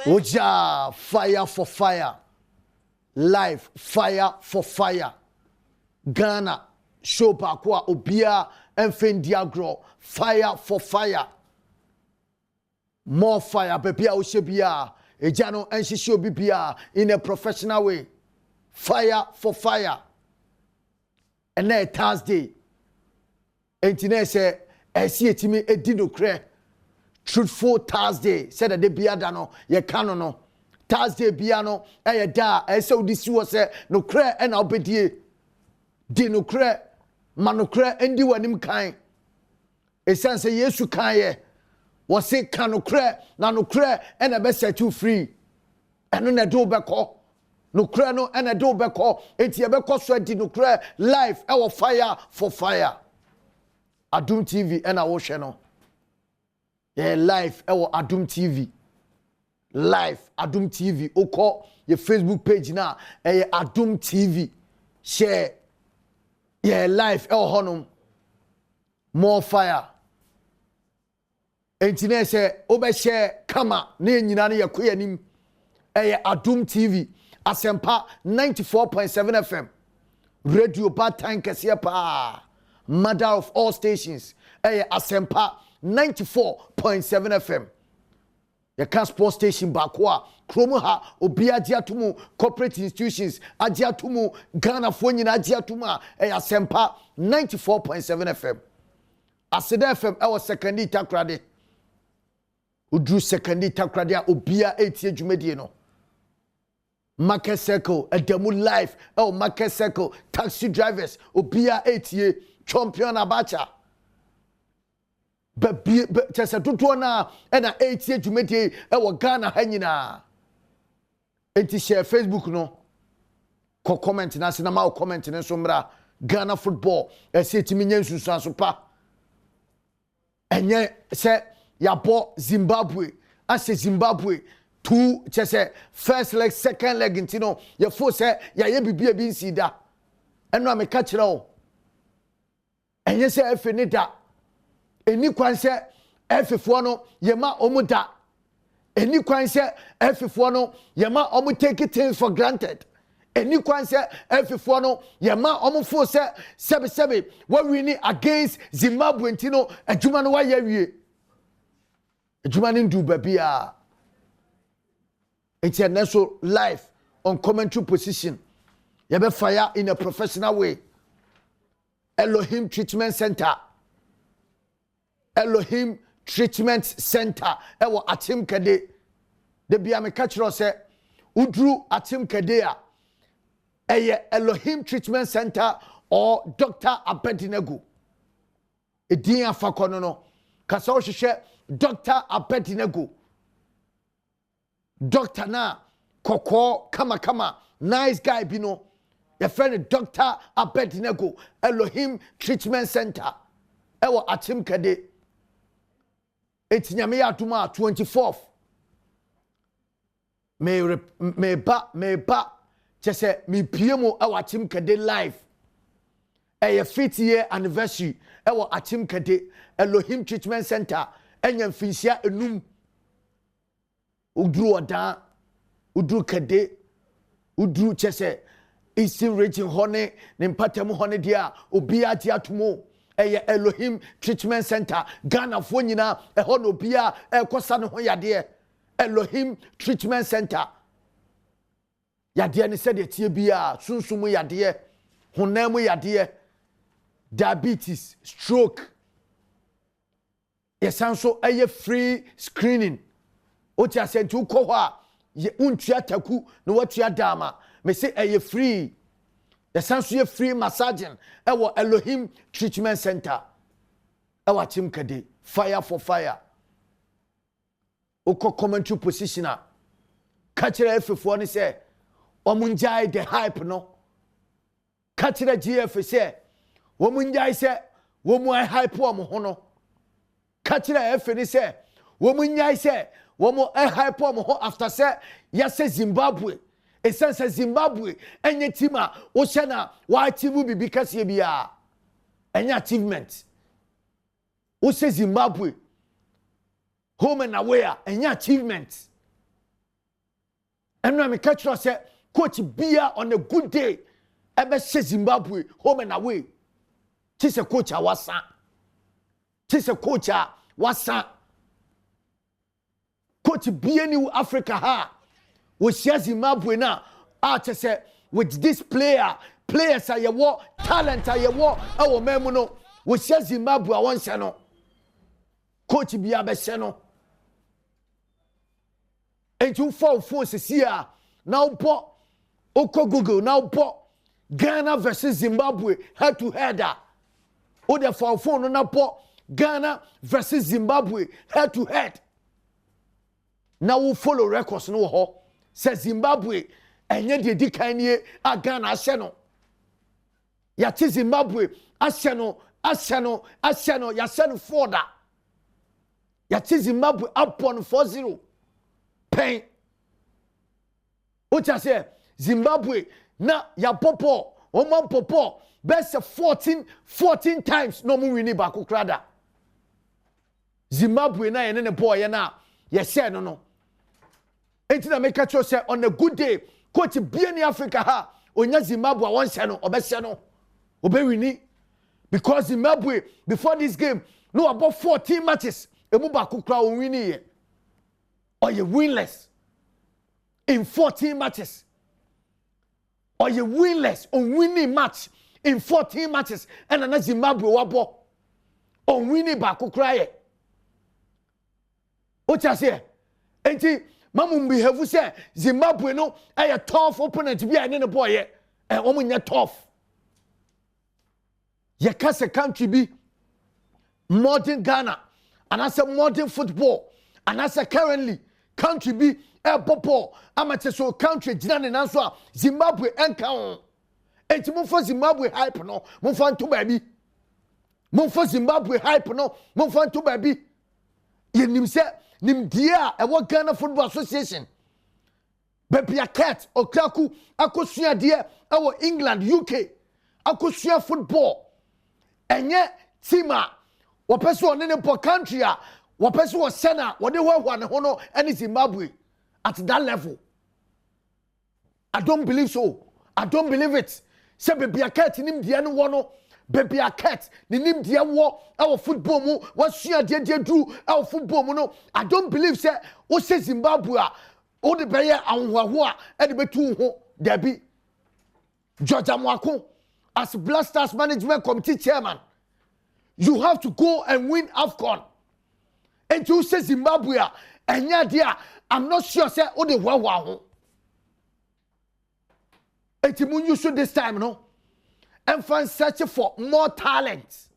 Oja, fire for fire. Life, fire for fire. Ghana, show bakwa, obia, enfendiagro, fire for fire. More fire, bebia oshebia, ejano enshisho bibia, in a professional way. Fire for fire. And then Thursday, and say, I see it to me, a dino cre. Truthful Thursday, said that the biadano, ye canono. Thursday biano, a da, I saw this was a no cre and obedie. Dino cre, manocre, and do him kind. A sense a yesu kaye was say cano cre, nano cre, and a best set you free. And then a do back all. No cre no and a do back all. It's your back sweaty no cre, life, our fire for fire. Adom TV and our channel. Yeah, live our Adom TV. Live Adom TV. Oko your Facebook page now. Adom TV. Share. Yeah, live our honum. More fire. Entine say obe share kama ne nyina ne yakoya nim. Adom TV. Asempa 94.7 FM. Radio bad time kese pa. Mother of all stations. Asempa 94.7 FM. Your sports station bakwa. Kromoha obia diatumu corporate institutions adiatumu Ghana fonyina adiatuma Asempa 94.7 FM. Aseda FM our secondary takrade. Udru secondary takrade obia 8 dwumedie no. Market Circle, Ademu Life, Market Circle, taxi drivers, obia 8 champion abacha. But just a tutuana and a 8 year to meet a Ghana hangina. Enti share Facebook no. Comment na sinama comment na sombra Ghana football. E say timi nyensu sansopa. Enye say yabo Zimbabwe. Ase Zimbabwe. Two just first leg, second leg intino. Your force say ya ye bibia bi nsida. Eno ameka kire o. Enye say efenida. Eni kwan se efefo no yema omuda. Eni kwan se efefo no yema omu take things for granted. Eni kwan se efefo no yema omu fo se sebe we win against Zimbabwe ntino adwuma no wa ya wie. Adwuma ni ndu babia. It's a natural life on commentary position. You be fire in a professional way. Elohim Treatment Center. Elohim Treatment Center. Ewo atim kede. De bia me kachiro se udru atim kede a. Eye Elohim Treatment Center or Dr. Abednego. Edin afakono no. Kasa o hwehwe Dr. Abednego. Doctor na Kotoko kama nice guy bino your friend Dr. Abednego Elohim Treatment Center ewo atim kede etinyame atuma 24th me ba chese me piemo ewo atim kede live eye 50th year anniversary ewo atim kede Elohim Treatment Center enya mfinsia enum udru odan udru kede udru chese isi region hone ne mpatam hone dia obia ti atomo eye Elohim Treatment Center Ghana fo nyina ho no obia ekosa ne ho yade Elohim Treatment Center yade ne se de tie bia sunsum yade honam yade diabetes stroke yesanso eye free screening Oti asentu uko wa ye untua taku no watua dama me say eye free the sanso ye free massaging ewo Elohim Treatment Center ewa tim kade fire for fire uko commentary positioner kachira efefo ni say omunjai the hype no kachira GF say omunjai say womu hype wo mo ho no kachira efe ni say womunjai say womo hype mo ho after say yes Zimbabwe esense Zimbabwe enye tima wo hye na wa timu bibi kase bia enye achievement wo say Zimbabwe home and away enye achievement And I catch you say coach Bia on a good day. Ebe Zimbabwe home and away. Tis a coach wasa. Tis a coach wasa. Coach Bia New Africa ha. We share Zimbabwe now. Say with this players are your talent are your our memono. We share Zimbabwe one seno. Coach Bia be seno. And you fall forces here. Now po Oko Google now po Ghana versus Zimbabwe head to head. O the fall phone now po Ghana versus Zimbabwe head to head. Now we follow records no ho. Says Zimbabwe enye de di kan nie a Ghana ahye no. Ya ti Zimbabwe ahye no ya send forda. Ya ti Zimbabwe up on 4-0. Pain. What I say Zimbabwe na ya popo o man popo best 14 times no mu win ba krada. Zimbabwe na ye ne boy ye na ye say no. Enti na make sure say on a good day coach Bia ni Africa ha onya Zimbabwe won say no obese no obewini because Zimbabwe before this game no about 14 matches emu ba kukra o win ye or you winless in 14 matches or you winless on winning match in 14 matches and na Zimbabwe wabo on winning ba kukra ye o cha say enti Mamu behave say Zimbabwe no a tough opponent be any no boy e omunya tough. Ye kase country be modern Ghana and as a modern football and as a currently country be a popo amateur so country jina ne so Zimbabwe enka on. Enti mo for Zimbabwe hype no mo for nto baby. Mo for Zimbabwe hype no mo for nto baby. Ye nim say nim dia e wo Ghana Football Association Bepia Cat Okraku akosua dia e wo England UK akosua football enye tima wo peso one ne po country a wo peso wo sena wo de hwa ne ho no ene Zimbabwe at that level. I don't believe so. I don't believe it. Se Bepia Cat nim dia no wo no Baby a cat, the name dear war, our football mo, what she dear do, our football no. I don't believe, sir, what says Zimbabwe, all the barrier and wah, and the betu, there be George Amwako, as Blasters Management Committee chairman. You have to go and win AFCON. And you say Zimbabwe, and yeah, dear, I'm not sure, sir, all the wah. And you should this time, no. And find search for more talent.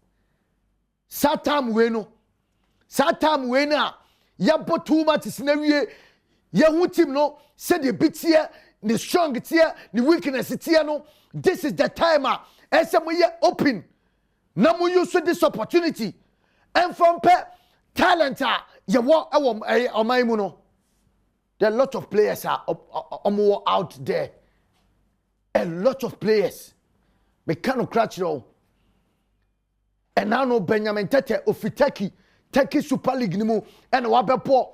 Satam weno. Satam wena. Ya bo too much scenario. Ya who team no said the bit here, the strong here, the weakness here no. This is the timer. And some way open. Now we use this opportunity. And from talent ya walk on my muno. There are a lot of players are out there. A lot of players. Mekano Kratchrow. And now no Benjamin Tete Ofiteki, Teki Super League Nimu, and Wabepo.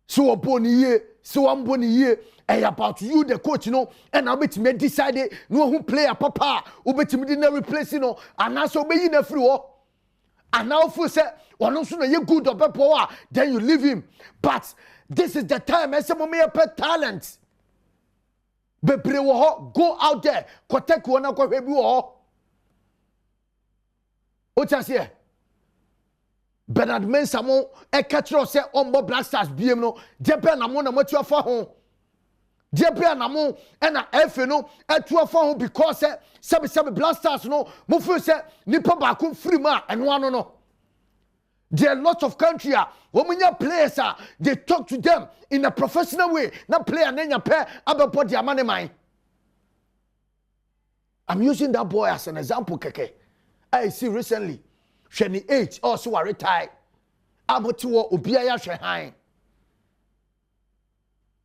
So a bony year, so I'm bony year, and about you, the coach, you know, and I'll bet me decided no who play a papa, who bet me didn't replace, you know, and now so be in a free war. And now for say, well, no sooner you good or power, then you leave him. But this is the time, as some may pet talent. Go out there. Kotoko na kwa hebu ho. Ocha se. Bernard Mensah mo e catcher say ombo Black Stars biem no. Jepe na mo na matu afa ho. Jepe na mo e na efe no atu afa ho because sabe Black Stars no mo feel say nipa ba ko free ma eno ano no. There are lots of countries when players they talk to them in a professional way. Now player nenya pair about their money mine. I'm using that boy as an example, Keke. I see recently, Shani H also retired. I'm to Obiaya Shehain.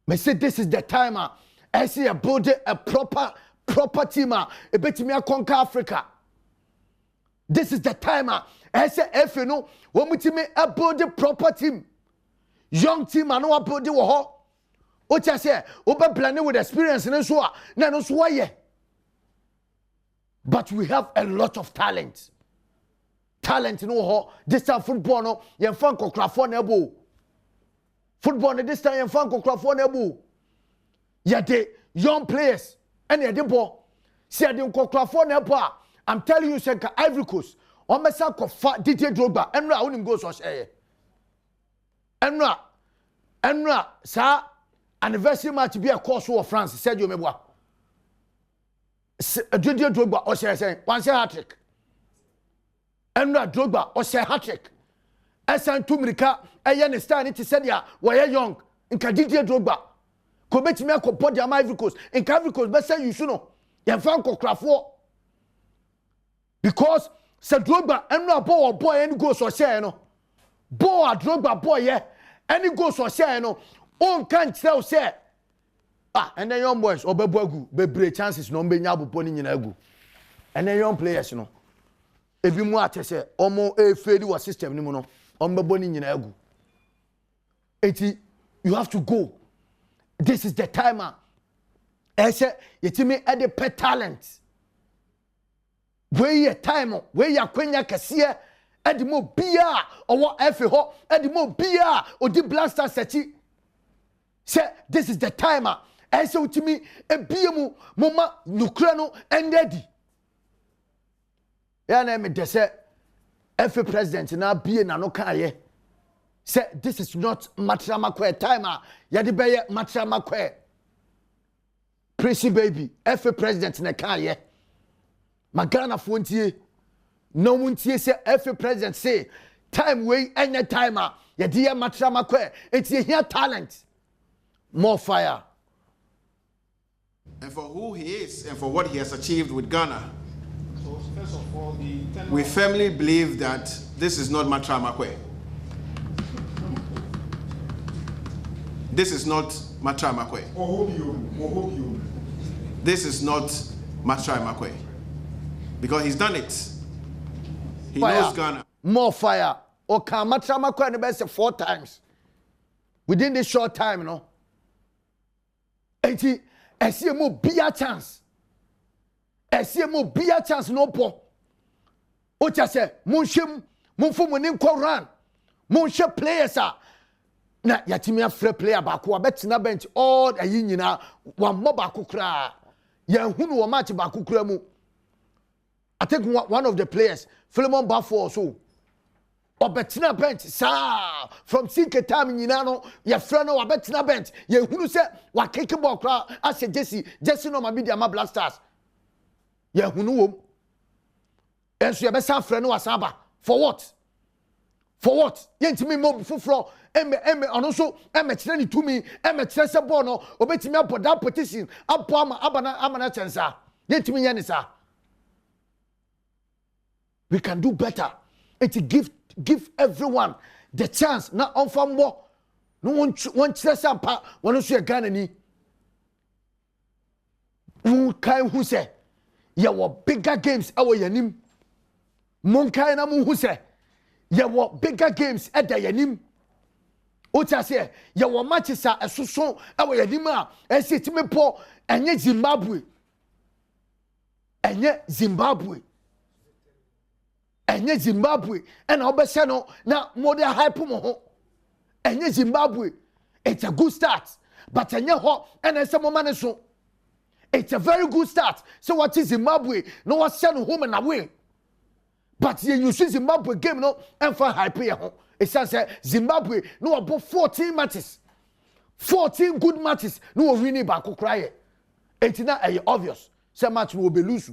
Me say this is the time I see a proper team a bit me conquer Africa. This is the time I say if you know when we team build the proper team. Young team I know build the o cha say oba plan with experience no so na no so why. But we have a lot of talent no ho this time football no ye fan kokkrafo na ebo football no this time ye fan kokkrafo na ebo ye de young players and ye de ball see de kokkrafo na ebo I'm telling you say Ivory Coast o mesa kofa DJ Drogba enra wonim go so share enra sa anniversary match be a course of France Sergio Meboa DJ Drogba o share say one say hat-trick enra Drogba o share hat-trick Asante Mirika eye ne star ni te said ya we young nka DJ Drogba ko betimi akopɔ de Ivory Coast nka Ivory Coast be say you should know ye fan kokkrafo because se Drogba enra boy any go so share no boy Drogba boy ye any go so share no on kan tell say and then young boys obebo agu bebre chances no mbenya abopo ni nyina agu and then young players no ebi mu atese omo efedi wa system ni mu no ombebo ni nyina agu eti you have to go. This is the timer ese yetimi e de pet talent wey time wey akwanya kase edi mo bia owo efe ho edi mo bia odi blaster sechi say this is the timer ese utimi ebie mu moma nukra no endedi ya na me de say efe president na bie na no kaye say this is not matramakwe timer ya de beye matramakwe Prissy baby efe president na kaye magana fontie no wuntie say every president say time way any timer ye dey matramakwe enti here talent more fire and for who he is and for what he has achieved with Ghana. So first of all, we firmly believe that this is not matramakwe. This is not matramakwe. This is not matramakwe. Because he's done it. He fire. knows Ghana. More fire. Okay, matramakwe the best 4 times. Within this short time, you know. Enti, I see more be a chance. I see more be a chance no po. Ocha say, munshim, munfu munim ko run. Munshe players are. Na yatimi afre player baako abetina bench all ayi nyina wan mo baako kra. Yan hunu wo match baako kra mu. I think one of the players, Philemon Bafo so. Obetina bench sa from sinke time nyina no ye frɛ no obetina bench ye hunu se wa kick ball kra as Jesse no ma be dia ma blasters ye hunu wom enso ye be sa frɛ no wasaba for what ye ntimi mo fufuro eme ono so eme kyerɛ ni tumi eme kyerɛ se ball no obetimi abɔ that position abɔ amana chensa ye ntimi ye ne sa we can do better. It give everyone the chance. Not on from more. No one chance part. One of you Ghana ni. Who kind who say? Ya were bigger games. Our yanim. Monkai na mu who say? Ya were bigger games at the yanim. Ocha say ya were matches a suson. Our yanima. Esi timi po. Enye Zimbabwe. Enye Zimbabwe and obese no na modern hype mo ho enye Zimbabwe it's a good start but enye ho and ese mo mane so it's a very good start so what is Zimbabwe no what send home and away but you see Zimbabwe game no and for hype here ho it says Zimbabwe no about 14 matches 14 good matches no win back cry it's not obvious say match will be lose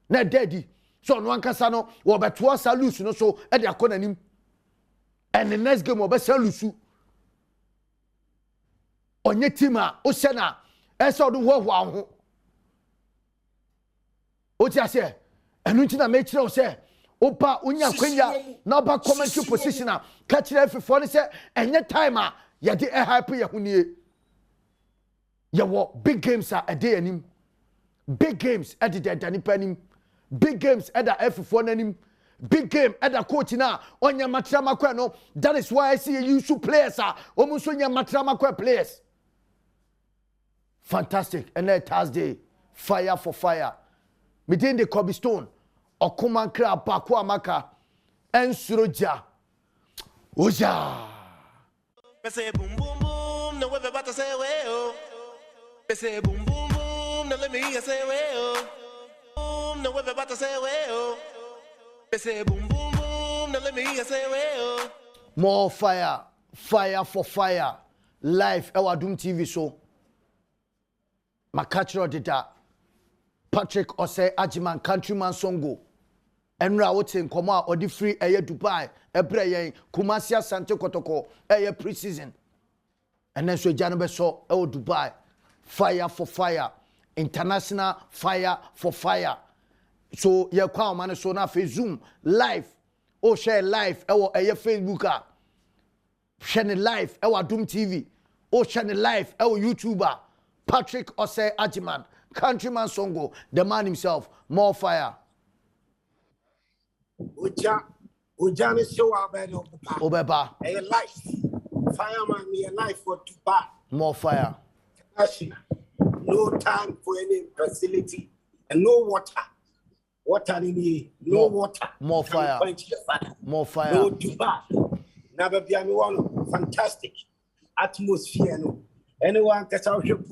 na daddy. So no ankasa no wo beto asa lose no so e de akona nim and the next game wo be sa lose onye team a o se na e so do ho ho o ti ase enu nti na me kire o se opa onya kwanya na oba commentary position a ka kire afifo ne se enye time a ye de e hype ye hunie ye wo big games a e de anim big games e de danipa anim big games at the F4 nanim big game at the coach na onya matramakwa no that is why I see you players are almost onya matramakwa players Fantastic. And then Thursday, fire for fire. Within the cobblestone, Okuman Kra Pakwa Maka, and Suroja. Oja. Say boom boom boom, no we're about to say well. Say boom boom boom, no let me hear say well. Boom, no we're about to say well. Say boom boom boom, no let me hear say well. More fire, fire for fire. Live Adom TV so. Makachro dida. Patrick Ose Ajiman Countryman Songo. Enra wotin koma odi free eye Dubai. Ebre yen Kumasi Asante Kotoko eye pre-season. And then so Janobe so Dubai. Fire for fire. International fire for fire. So ye kwa man so na fe Zoom live. O share live eye Facebook share live Adom TV. O share live YouTuber Patrick Ose Ajiman Countryman Songo, the man himself. More fire. Uja is so Obeba. A life. Fireman, me a life for Dubai. More fire. No time for any facility and no water. Water in the no water. More fire. More fire. No Dubai. Never be one fantastic atmosphere. No. Anyone can tell you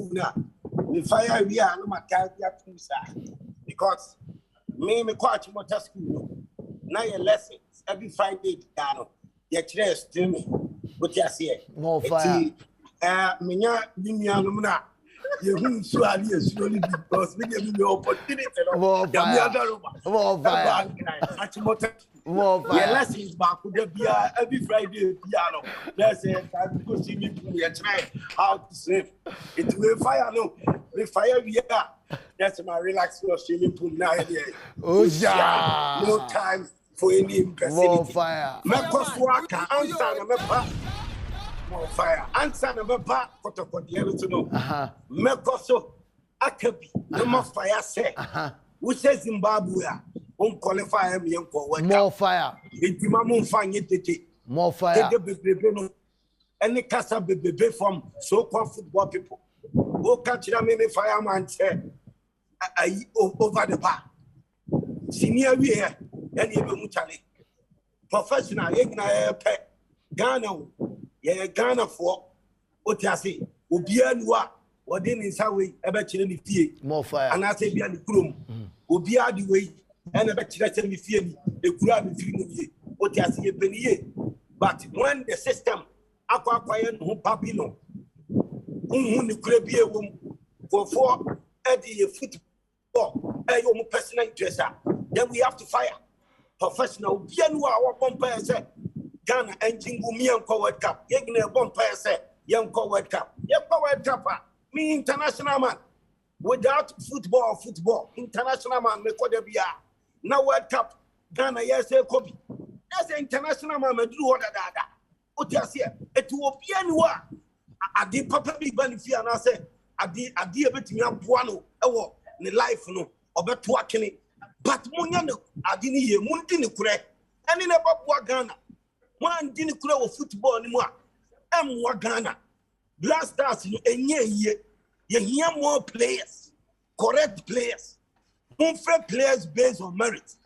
we fire we are no matter because me quite motor school. Now your lessons every Friday down. Your chest to me. What you say? More fire. Minya lumna. You slowly because we give you opportunity. More fire. More fire. More fire. Your lessons back could be every Friday piano. Let's say go see me try how to sleep. It will fire no. We fire we are. That's my relax for swimming pool now. Oh yeah. No time for any facility. More fire. More fire. Answer number part Kotoko to know. Mekoso Akabi. No more fire say. Which says Zimbabwe won't qualify me for more fire. More fire. Any casa baby from so-called football people. Who catch them in fireman say over the bar. Senior we here, and even professional, Ghana, Ghana for what you say, Ubianwa, or then in some way, a better than the more fire. And I say, be the groom, Ubia the way, and a better than the fear, the crowd between what you say, Benny. But when the system, acquired who Papino, whom the crabby for Eddie football, a personal interest, then we have to fire professional. Bianwa, our bumpire said. Ghana engine me and World Cup. Yegne bumpire say young World Cup. World Cup. Me international man. Without football, international man me ko be now World Cup. Ghana yes Kobe. That's international man me do what that. What you say? It will be anywhere. Adi papa bi ban fi ana say adi ebetimi aboano ewo ne life no obeto akene. But munya no adi ni ye mundi ne kure. Ani ne babua Ghana. Man didn't grow football anymore. I'm Ghana. Black Stars, you hear more players, correct players, fair players based on merit.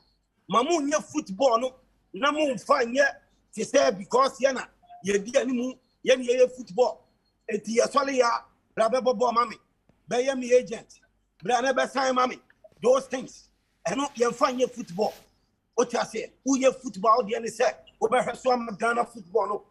Mamu nye football no, namu fine yet. She said because yana ye animu ye football. Eti yaswali ya rabebo mami. Be me agent. Brana be sign mami. Those things. And no ye fine ye football. What you say? Who ye football the any say? Over Ghana football, no,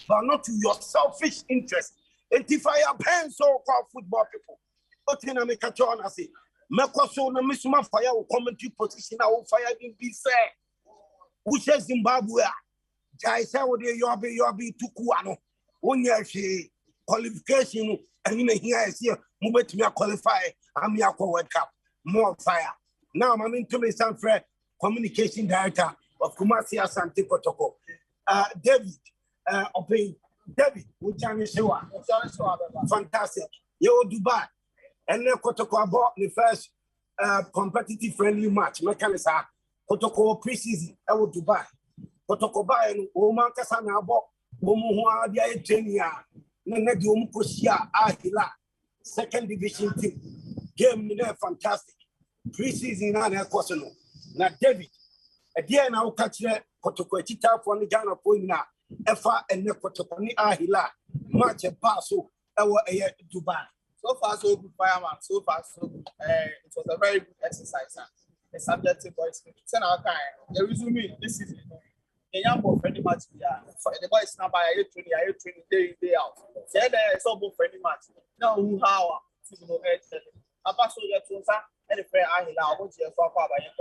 but not to your selfish interest. And if I have so-called football people, what can I make a turn? I say, Mekoso na misuma fire will commentary position. I will fire in be fair. Who says Zimbabwe? Jai say, "What you be too kuano? One year qualification, and in here I see move to me qualify. I'm here World Cup. More fire. Now I'm into me some friend communication director of Kumasi Asante Kotoko. David, David, which is fantastic. You Dubai. And then Kotoko bought the first competitive friendly match. Mechanism. Kotoko pre-season. I will Dubai. Kotoko buy and Oman Kasana bought Omuhua Dia Tenia. Nene di Omukosia Al-Hilal. second division team. Game fantastic. Pre-season and Kosono. Now David, again I'll catch the Kotoko Chita for the Ghana Poina, Efa and Kotoko ni Al-Hilal. Match a passo Dubai. So far, so good, fireman. So far, so good. It was a very good exercise. The subjective boys. Send our kind. The resume this season. The young boy friendly match. Yeah, the boys now by a training day in day out. Say there is all friendly match. Now who how season of head. I pass over to us and the fair Al-Hilal. I want you to talk about it.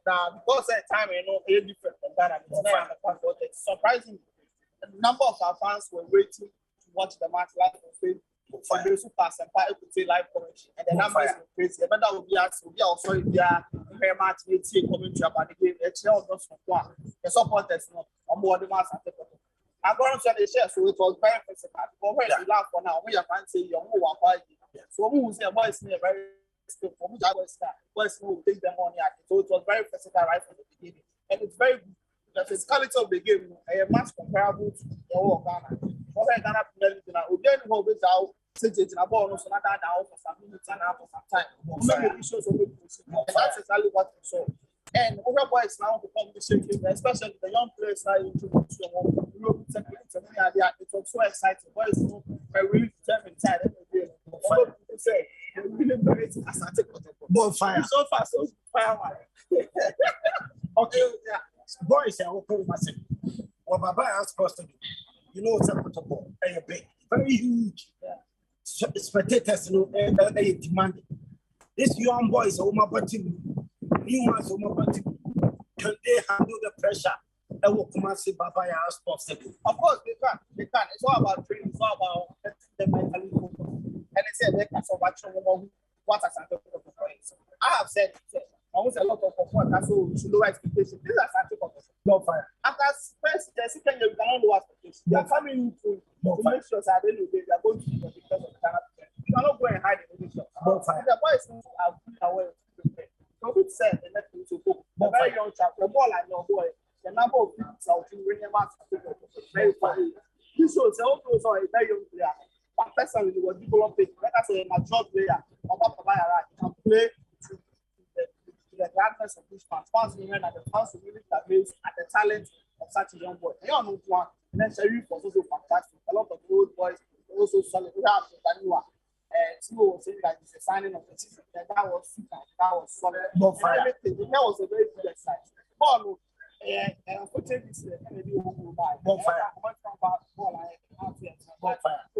Now because that time you know it's different from Ghana. It's surprising. The number of our fans were waiting to watch the match live on Facebook. For those who pass and part could say live commentary, and the numbers were crazy. But that would be also if they are very much commentary about the game. It's not just one. The supporters not on board the match. I'm going to say the share, so it was very physical. But when we laugh for now, we are trying to say young who are fighting. So who will say a boys in a very skill for which I was that boys will take them on. So it was very physical right from the beginning, and it's very good. The physicality of the game, a match comparable to the whole of Ghana. What Ghana Premier League now, we didn't know without. Since it's a ball, so not that now for some minutes and for some time. That's exactly what we saw. And other boys now become the shaking, especially the young players now introduced to Europe. It's so exciting. Boys are really determined inside every day. People say, really very Asante Kotoko. Bonfire. So far, so fire. Okay, boys are open myself. What Baba has supposed to do, you know, it's a Kotoko, big, very huge. Yeah. Spectators, they demanding. This young boy is home about him. New ones home about him. Can they handle the pressure? I will come and say, Baba, as possible. Of course, they can. They can. It's all about training. It's all about the mentally. And they say they can survive what Asante Kotoko is. I have said, almost a lot of performance, so we should lower expectations. This is Asante Kotoko. No fire. After first, the second year, we cannot lower expectations. They are coming to make sure that they are going to be the because of the Ghana. You cannot go and hide in the shop. The boys are fully aware of the so we said the next thing to go. The very young chap, the ball like your boy, the number of people out in ringing back very funny. This shows also a very young player. But personally, he was developing, like I say, a mature player. He can play to the gladness of this fans. Fans will learn at the fans will really amaze at the talent of such a young boy. You don't know one. And then Sherif was also fantastic. A lot of the old boys also solid. We have Daniwa. Timo was saying that it's a signing of the season. That was super. That was solid. Everything. That was a very good exercise. But unfortunately, it's a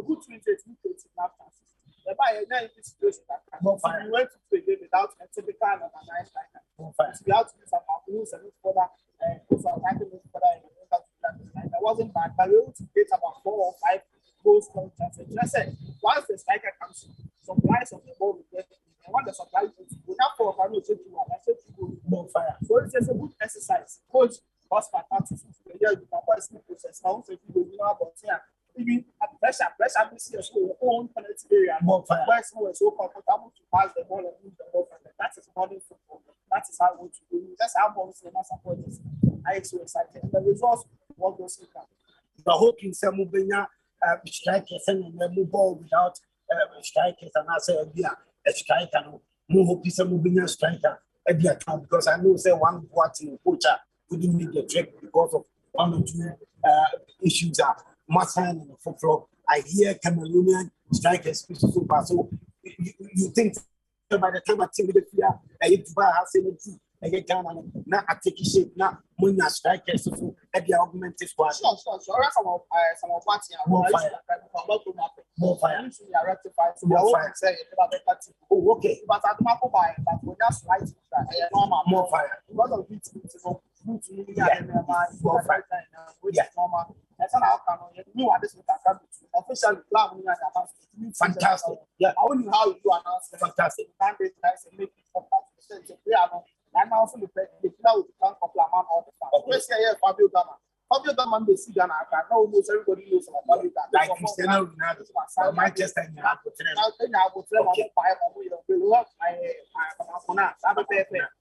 good twin takes now. The buyer now in this situation that we went to play game without a typical and a nice striker. We have to do some moves and look further and put some time to look further in the that wasn't bad, but we were able to get about 4 or 5 goals from chances. Just said, once the striker comes in, supplies of the ball will get it. And when the supply goes, we have 4 or 5 goals to go. I said to go bonfire. So it's just a good exercise. Coach was fantastic. Yeah, you can quite see the process. Now, so if you go about here, even at pressure, we see a school, own penalty area. Bonfire. Where someone is so comfortable to pass the ball and move the ball. That is modern football. That is how we want to do it. That's how balls and support this. I am so excited. And the results what goes in that. The hope in some Mubenya strikers and move ball without strikers, and I say, a striker, no hope is a moving striker because I know say one watching coach couldn't make the trick because of 1 or 2 issues are Martin and football. I hear Cameroonian strikers so far. So you think by the time I think the fear, I hit to buy house in the two. I get down on now I take shape now when you strikers so at the augmented squad. Sure. Some of party more fire. We are rectified. So we are all say oh, okay. But at Marco by but we just like normal more fire. Because of it, good to really get in their mind. More fire. Which is normal. That's not how come you are this officially plan fantastic. Yeah. I only how you do announce fantastic. And make it and also the player will become complement all the time. Let's say Fabio Gama may see Ghana. I know almost everybody knows about Fabio Gama. Like Cristiano Ronaldo, Manchester United.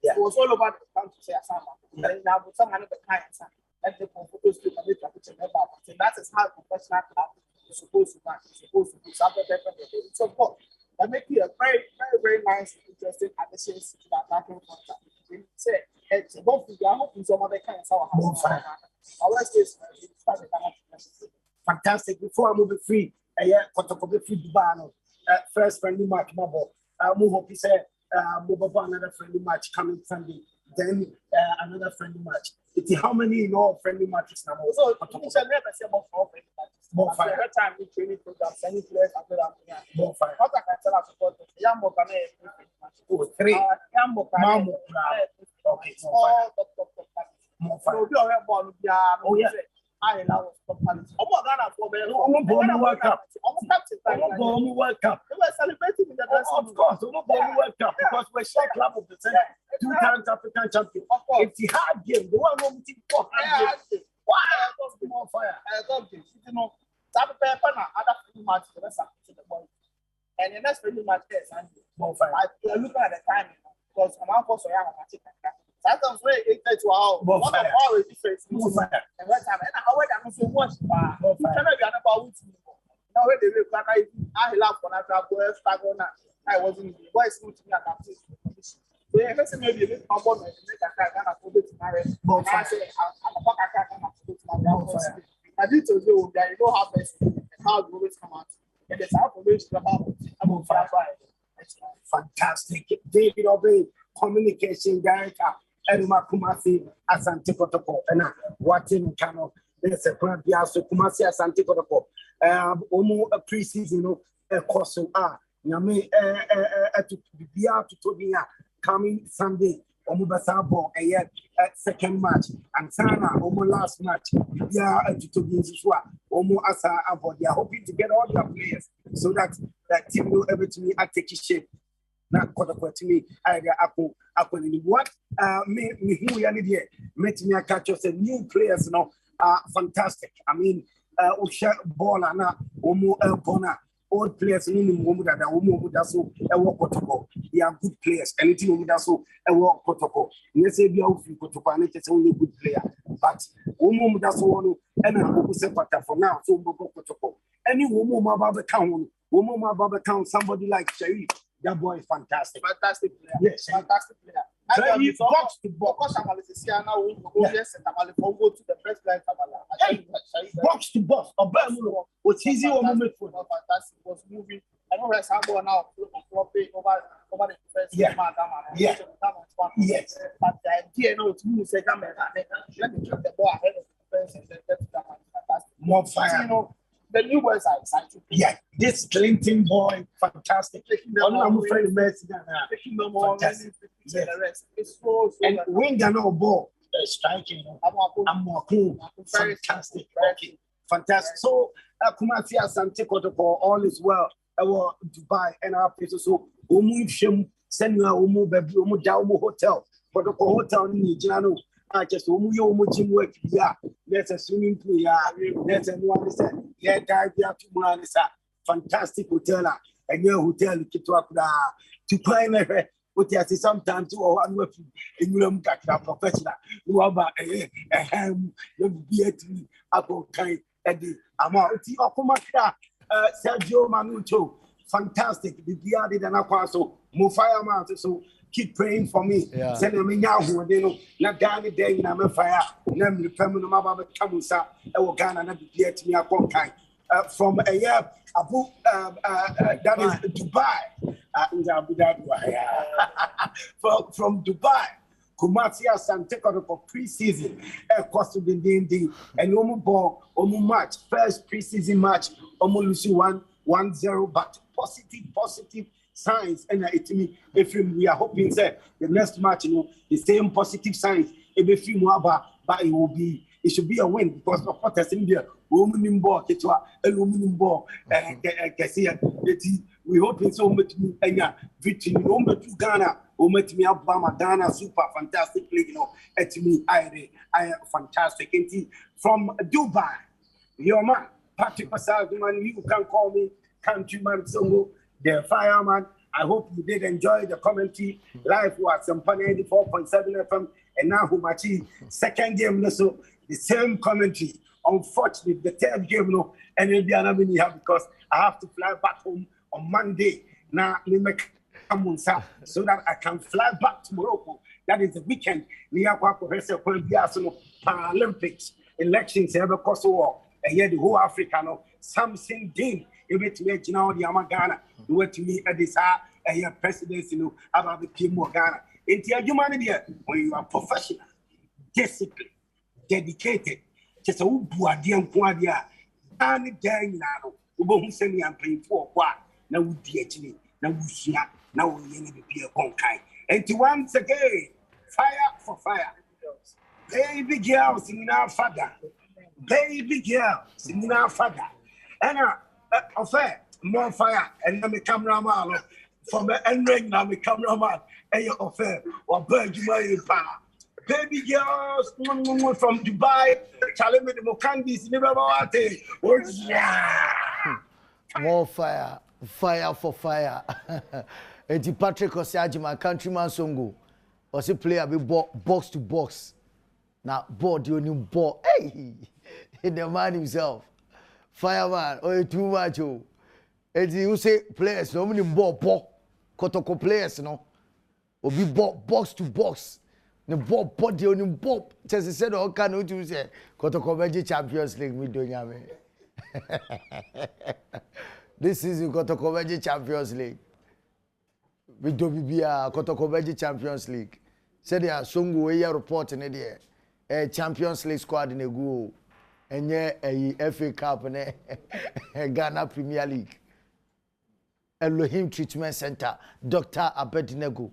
It was all over the country. And now with some of the clients, and the photos to commit a picture. That is how professional club is supposed to run. It's supposed to be something different. So, that make it a very, very, very nice, interesting addition to the attacking contact. Say, it's a both I hope some other kind of More fire. Our space Fantastic. Before I move it free, Kotoko be free Dubano. First friendly match, Mabo. Move up, he said, move up another friendly match coming Sunday. Then another friendly match. It's how many friendly matches now? So, you shall never say about 4 friendly matches. More fire. Every time we training program, sending players after that. More fire. What I can tell us about the young Mokane. Oh, 3. Young Mokane. Okay, more fire. Oh, yeah. I allow Ghana for World Cup. World Cup. They were celebrating in the dressing room. Of course, World Cup because we're share club of the century, 2 times African champion. It's the hard game. The one who team for hard game. Why? More fire. I love this. You know, some people now other friendly matches the rest to the boys. And the next friendly match is more fire. I look at the time because I'm out for so young. Sometimes we 8 to our more one fire. of our difference. More fire. And what time? And I went and so much. More fire. Cannot be about with me. Now when they look at I for that boy I wasn't the boys to me at that position. So let's say maybe a bit more and make a car Ghana for to marry. More fire. I say I'm a fuck a car Ghana to marry. I did to you that you know how best and how you always come out. And there's how information about I'm fire. Fantastic. David Obey, communication director, Eduma Kumasi, Asante Kotoko, and what in Kano. There's a plan Piasso Kumasi Asante Kotoko. Omo a pre-season, a course of Yame to be out to Tobia coming Sunday. Omo Basabo, a year second match, and Sana, Omo last match. Yeah, to Tobia, Omo Asa Abo. They are hoping to get all their players so that team will everything take shape. Not Kotoko to me, I got what me who you need met me catch us new players now. Fantastic. I mean, Usha Bola, Omo Elpona, old players in Mumuda, Omo Mudaso, Kotoko. They are good players. Anything Mudaso, Kotoko. Yes, they are Kotoko, and it's only good player. But Omo Mudaso, and I will say for now, so Kotoko. Any Omo Baba Town, somebody like Sharif. That boy is fantastic. Fantastic player. Yes, fantastic player. Very box to box. To the first line. Box to box. What's easy or movement for? Fantastic. Was moving. I know where Sambo now over the first. Yeah. Yes. But the idea, it's moving second man. Let me keep the ball ahead of the first and then get to that fantastic. More fire. You know, the new boys are excited. Yeah, this Clinton boy, fantastic. Taking them on, taking them on, it's so and winger no ball, striking. I'm more cool. Fantastic. Okay, fantastic. So, Kumasi Asante Kotoko, all is well. Our Dubai and our places. So, Shim, send you a Umu hotel. Kotoko hotel in Nijano. I just gym work. Yeah, there's a swimming pool. Yeah, there's a one. Yeah, guy, we have to run. It's a fantastic hotel. A new hotel to climb a what you see sometimes to one with in room professional. You have a ham, you be at me. Apple kind at the amount of Kumaka, Sergio Manucho. Fantastic. The Diadi and Aquaso, Mufaya so. Keep praying for me. Send me now who they know. Not Ghana day in a fire. Name the family of Mababa Kamusa. I will Ghana and be at me a kind. From a year, Abu, that is Dubai. From Dubai, Kumasi Asante Kotoko pre-season. Cost of the day and Omo ball, Omo match, first pre-season match, Omo Lucy 1-0, but positive. Signs and if we are hoping that the next match, the same positive signs. If but it should be a win because of what has in there. Aluminum ball, we hoping so much victory. Ghana, Ghana, super fantastic league, at me, I am fantastic. From Dubai, your man, Patrick Pasagman, you can call me countryman, so the fireman. I hope you did enjoy the commentary live was Sampani 84.7 FM and now Humachi second game so the same commentary. Unfortunately, the third game and it'll be another because I have to fly back home on Monday Now, so that I can fly back to Morocco. That is the weekend. We are going to Paralympics, elections, ever Kosovo, and yet the whole Africa, something ding. You bet me, you know, the Amagana, you went to me at this presidency, about the Kim Ghana. In the humanity, when you are professional, disciplined, dedicated, just a Ubuadia and Quadia, and dang now, who send me and paying for what now would be actually now we now we need to be a conkai. And to once again, fire for fire. Baby girl singing our father. Baby girl singing our father. And affair, more fire, and I'm a cameraman from and ring now, the cameraman, and your affair, or bird you my power. Baby girls from Dubai, challenge me the Mokandis, never more fire, fire for fire. Eti Patrick Osaji, my countryman Songo, was a player be box to box. Now, ball the only ball. Hey, the man himself, fireman. Oh, too much. Oh, eti you say players no many ball, Kotoko players no, or be box to box. The ball the only ball. Just said, oh, can you say Kotoko Magic Champions League? We don't have it. This season Kotoko Magic Champions League. We do be a Kotoko Magic Champions League. Said there Songo we report in there. A Champions League squad in a go. And yeah, a FA Cup and a Ghana Premier League. Elohim Treatment Center, Dr. Abednego.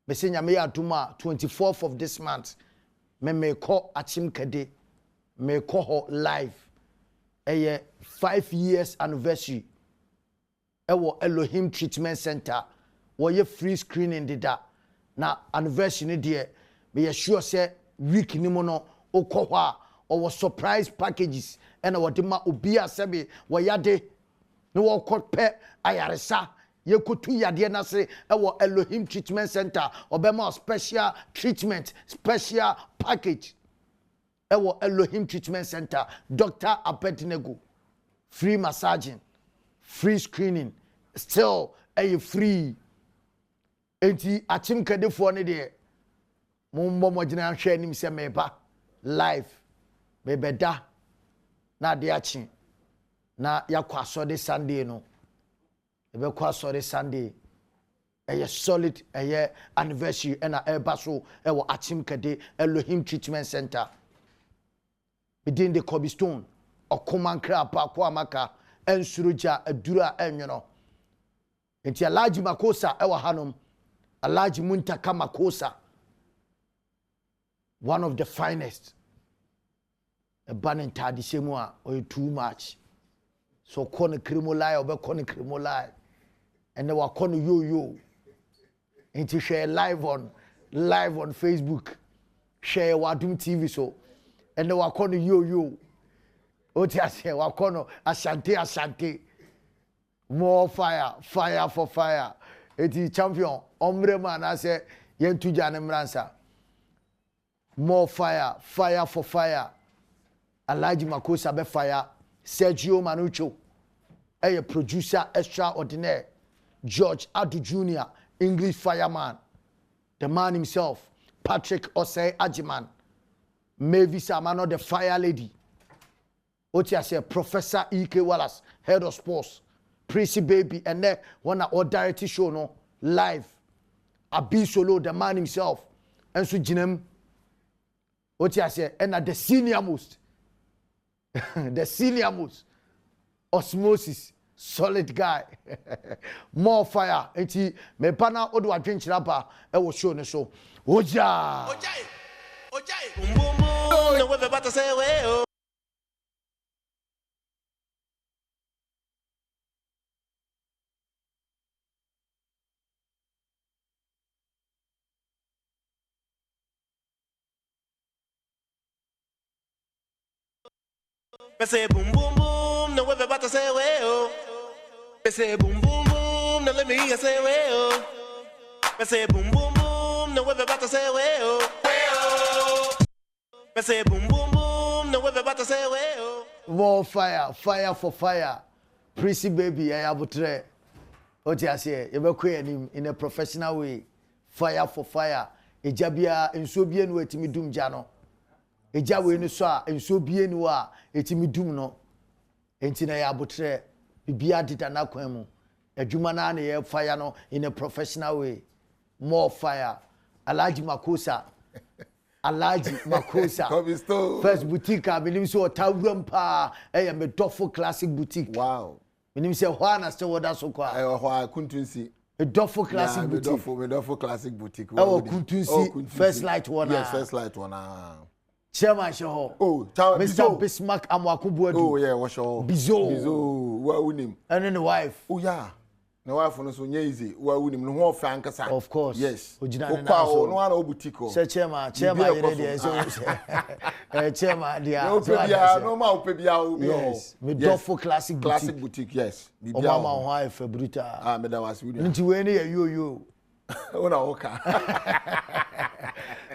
Mesenya me aduma 24th of this month. Me call Achim Kede. Me call her live. A 5 years anniversary. Ewo Elohim Treatment Center. Wo free screening did that. Na anniversary ni there. Me sure say week ni mo no okohwa or surprise packages and our dema obi asebe wo yade no wo kope ayaresa ye kotu yade na se ewo Elohim Treatment Center obema special treatment special package ewo Elohim Treatment Center Dr. Abednego free massaging free screening still free enti achim kadefo ne de mumbo mojina hwe nim se meba live mebeda na de achi na yakwaso de Sunday no ebe kwaso de Sunday solid anniversary na eba so ewo achim kade Elohim Treatment Center within the Cobblestone okomankra pa kwa maka ensuruja adura enwono enti alaji makosa ewa hanom alaji muntaka makosa one of the finest a banning tadi semua or too much so kone krimolai or kone krimolai and they were kone yo and share live on Facebook share Adom TV so and they were kone yo Otia say wakono Asante more fire for fire eti champion omre man I say yentu jane mransa more fire for fire Alaji Makosa be fire Sergio Manucho a producer extraordinaire George Adu Jr. English fireman the man himself Patrick Osei Ajiman Mavis Amano the fire lady Otia say Professor E.K. Wallace, head of sports, Prissy Baby, and then one of our director show no live. Abi Solo, the man himself, and so Jinem. Otia say, and at the senior most, osmosis, solid guy, more fire. And he me pana odu drink rapa. I was show no show. Oja. Boom boom boom. No way about to say way. Me say boom boom boom, no way about to say way oh. Me say boom boom boom, no let me hear say way oh. Me say boom boom boom, no way about to say way oh. Way oh. Me say boom boom boom, no way about to say way oh. More fire for fire. Prissy Baby, I have a What you say? You be him in a professional way. Fire for fire. Ejabia enso bie no etimi dum gya no. Eja we no so a enso bie no a etimi dum no. Enti na ya abotre bibia dida na kwan mu. Adwuma na na ye fire no in a professional way. More fire. Alhaji Makosa. Alhaji Makosa. First boutique I believe so tawram pa eh me dofo classic boutique. Wow. Menim say hwana still what so kwa. I couldn't see. A dofo classic boutique. Medofo classic boutique. Oh, couldn't see. First light one. Yes, first light one. Chairman Shaho. Oh, Mr. Bismarck Amwakubu. Oh yeah, what's your Bizo. What we name? And then the wife. Oh yeah. The wife no so easy. What we name? No frank sa. Of course. Yes. Ojina na so. No one boutique. Say chairman you ready so. Chairman dia. No pebia, no ma pebia. Yes. Medofo classic boutique. Yes. O mama wife brutal. Ah, me da was with. Nti we na yo. Ona oka.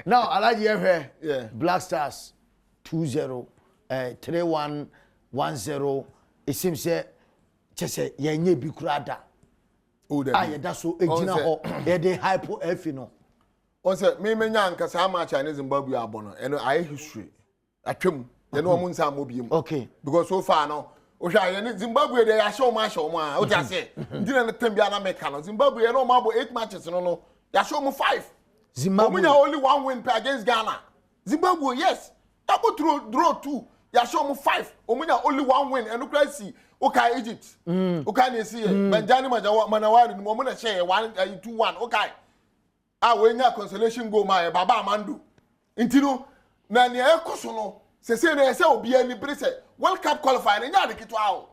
Now, Alhaji here. Yeah. Black Stars 20 3110. It seems say chese yenye bi kurada. Oh, that so ejina ho e dey hypo F no. On say me nya nkasa ama Chinese Zimbabwe abono. Eno aye history. Atwem. Ye no mo nsa mo biem. Okay. Because so far no ohwa ye Zimbabwe dey show ma a o ja say. Ndina na tambia na make no. Zimbabwe no ma bo 8 matches no. Ya show mo 5. Zimbabwe only 1 win against Ghana. Zimbabwe, yes. Double draw 2. Ya show me 5. Only 1 win. And look see. Okay, Egypt. Okay, see. Benjani Manawari. Momona share 2-1. Okay. When ya consolation go my Baba Mandu. Intino. Nani Ekosono. Se obi any prese. World Cup qualifying. And ya de kitwa.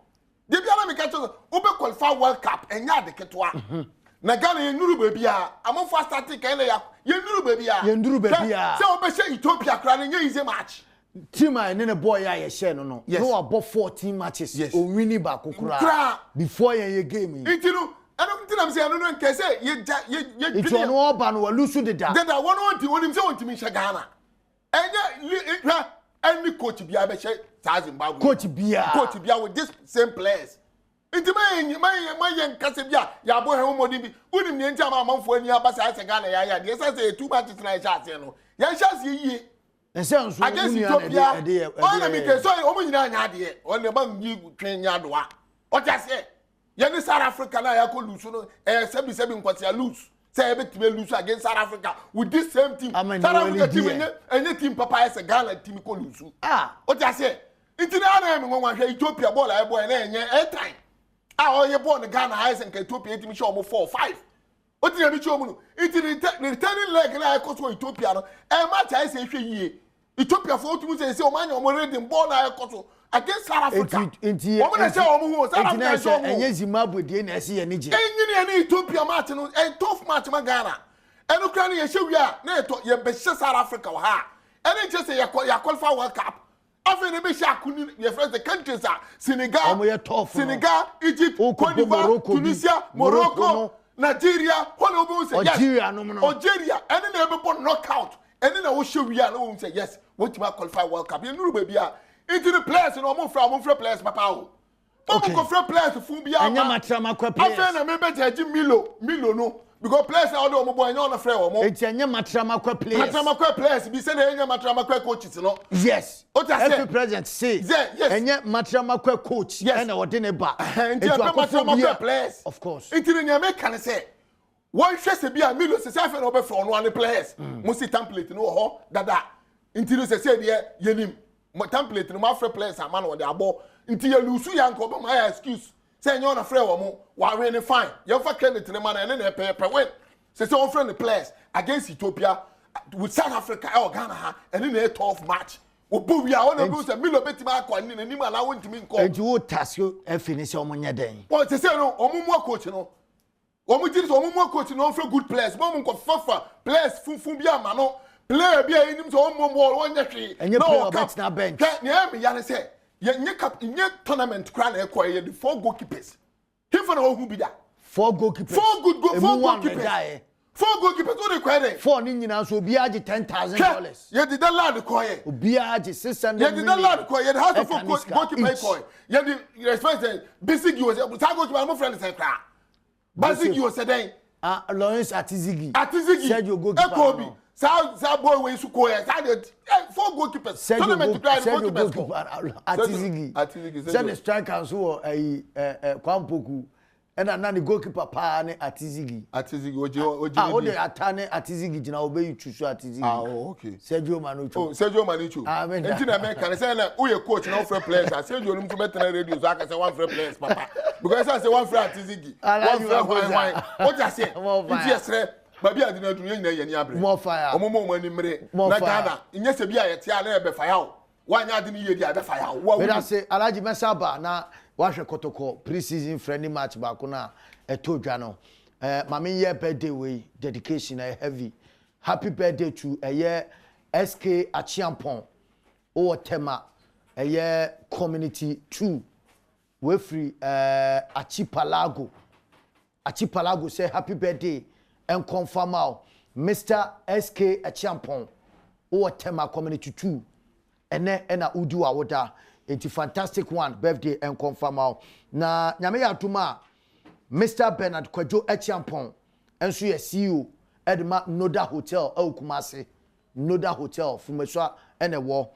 Debiana me catch obe qualify World Cup. And ya de kitwa. Na Ghana ye nuru baby a amon fast static ele ya ye nuru baby a se obehye Ethiopia kra na ye easy match team I ne boy ya ye share no no about 14 matches o wini ba kokura before ye game intinu eno ntinam se eno no nke se ye it one oba no lose the da one onti onim se ontimi hye Ghana enye any coach bia be hye Zimbabwe coach bia with this same players. Inti my nkase bia ya bo he omodi bi unim ne nti amanfo ani abasa ase Ghana ya de say 2 matches na ya ase no ya chance yie ense nso against Ethiopia ona mi ke so omo nyina anya de on ne ban yi twen nya doa o ja se ye ni South Africa na ya ko lose no sebi nkwati ya lose say e betime lose against South Africa with this same team South Africa team enye team papa ase Ghana team ko lose o ja se inti na na mi nwa hwe Ethiopia ball ai boy na enye time ye born Ghana highs and Ethiopia it me show mo 4-5. What did you show me? It returning leg na I to Ethiopia no. E match I say hwe yie. Ethiopia for to say o man o mo ready ball na I to against South Africa. O mo na say o mo hu South Africa show mo. Enye Zimbabwe dey na ese ye ni je. Enyi ne Ethiopia match no a tough match ma Ghana. Enu kra na ye hwe wi a na eto ye be South Africa wa ha. Enu je say ya qualify World Cup. After the Bishakuni, your friends, the countries are Senegal, Egypt, Cote d'Ivoire, Tunisia, Morocco, Nigeria, Algeria, and then everybody knockout. And then I will show you, and I say, yes, what you qualify World Cup. You know, baby, into the players, and I'm from players, Papa. Okay. Players, Fubia, and Yamatrama players. I remember Milo, no. Because players are all the boy on the frame or more. It's a Matrama players. Matrama players, be said, Matrama coaches, no? Yes. What I say? President say, yes. And yet Matrama coach, yes, and what in a bar. And Matrama players. Of course. It's in your can say. One should be a million, say, I've over from one of the players. Must template, no, ho, that. Until they say, yeah, Yenim, my template, no matter players, a man or the abo, until you lose your my excuse. Say you're not afraid of what really fine. You're for credit to the man and then they pay per win. Say so on friendly players against Ethiopia with South Africa or Ghana and then a tough match. We are on the lose a million bit mark and then I want to mean call. And you task you a finish on your day. Well, to say no, more coach, you know. One did more coach, no for good players. One got fafa players Fumbia Mano, player be in him to more 1 year. And you play about na bench. Can't near me, Yana say. In your tournament, crown acquired the 4 goalkeepers. Here for the whole be that. 4 goalkeepers. 4 goalkeepers. 4 goalkeepers. What they call it? 4 Ninians will be at $10,000. You did that lad quiet. Be at $600. You did that lad quiet. How to 4 goalkeepers coin. You did respect basic. You was able to go to my friend and say, Basigi o seden. Lawrence Atizigi. Sergio goalkeeper. Ekobi. Sa boy we su ko e. Sa de 4 goalkeepers. Tournament try goalkeepers. Atizigi. Send the striker so Kwampoku. And the goalkeeper pa ne Atizigi. Oji. O de atane Atizigi jina obe you choose Atizigi. Okay. Sergio Manucho. Oh, Sergio Manucho. Enti na me can say na who your coach na free players. Sergio no to better radio so I can say one free players papa. Because I say one free Atizigi. One free why. What you say? Enti yesre baby adi na dunu nyina yani abre. More fire. Omo ani mre. Na Ghana. Inye se bia yete ala ebe fire o. Wanya adi ni yedi abe fire o. But I say Alaji Mesaba na wahwe Kotoko pre-season friendly match baako na eto dwa no mama year birthday we dedication heavy happy birthday to SK Achiampon o tema community 2 we free Achipalago say happy birthday and confirm out Mr. SK Achiampon o tema community 2 ene na udu awoda. It's a fantastic one birthday and confirm out. Na nyame ya tuma Mr. Bernard Kwajo Echiampon enso ye CEO Edma Noda Hotel Kumase Noda Hotel fumeswa ene wo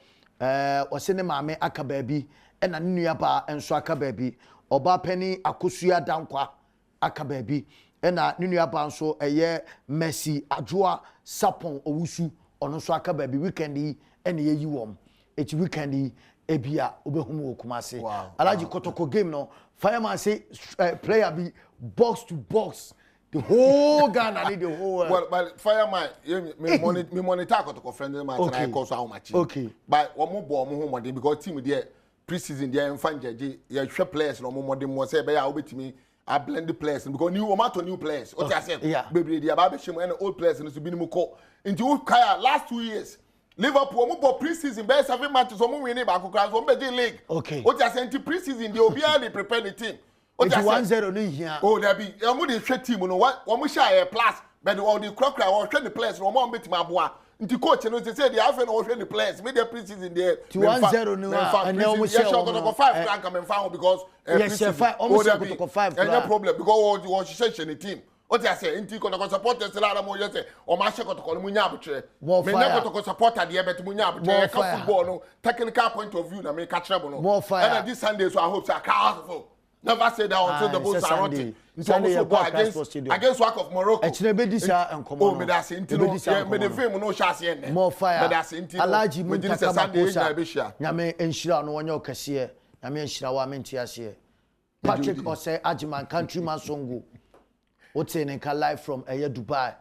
osene maame aka baabi ena nnua ba enso aka baabi oba pani akosua dankwa aka baabi ena nnua ba nso Messi Adwoa Sapon Owusu ono so aka baabi weekend yi ene yeyi wom eti weekend yi ebia obehumu okumase Alaji Kotoko game no fireman say player be box to box the whole Ghana need the whole well but fireman me monitor Kotoko friendly match and I call so how much okay but one more ball mo ho because team there pre-season there mfa njeje ya hwe players no mo modern mo say be ya obetimi I blend the players because new players what I said baby they aba be shim and old players no so bi ni mo ko into kaya last 2 years Liverpool mo pre-season be 7 matches o mo win ba kokran so mo be league okay what you say pre-season they obia dey prepare the team what you 1-0 no here oh there be mo dey hwe team no what mo share plus but all the crocra or hwe the players no mo betima aboa nti coach no say they have no hwe the players me the pre-season there 1-0 no and now we share go 5 rank am found because yes 5 almost go 5 no problem because we share the team what you say inti Kotoko supporters la mo you say o ma share Kotoko mu nya abutre me na Kotoko supporter dey bet mu nya abutre ka football no technical point of view na me catch trouble no and this Sunday so I hope say powerful never say that until the bulls are rotting Sunday so against work of Morocco Echinebedisa enkomo oh me that inti no me the film no share say more fire me that inti Alaji Muntaka Makosa nyame enhira no wonye okese nyame enhira wa menti ase Patrick Ose Ajiman countryman songo what's in live from Dubai.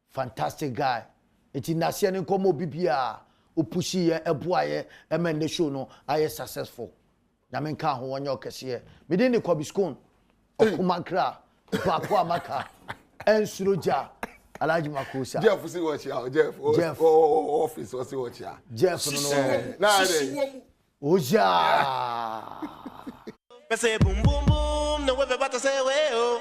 Fantastic guy. It's in Nasian and Komo Bibia, Upushi, Ebuaye, Emende show no, I successful. Namenka who on your cashier. Within the Kobiskun, Okumakra, Papua Maka, and Suruja, Alaji Makosa. Jeff, see what you Jeff, office, or see what you Jeff, Oja. Say boom boom boom, no we're about to say, well.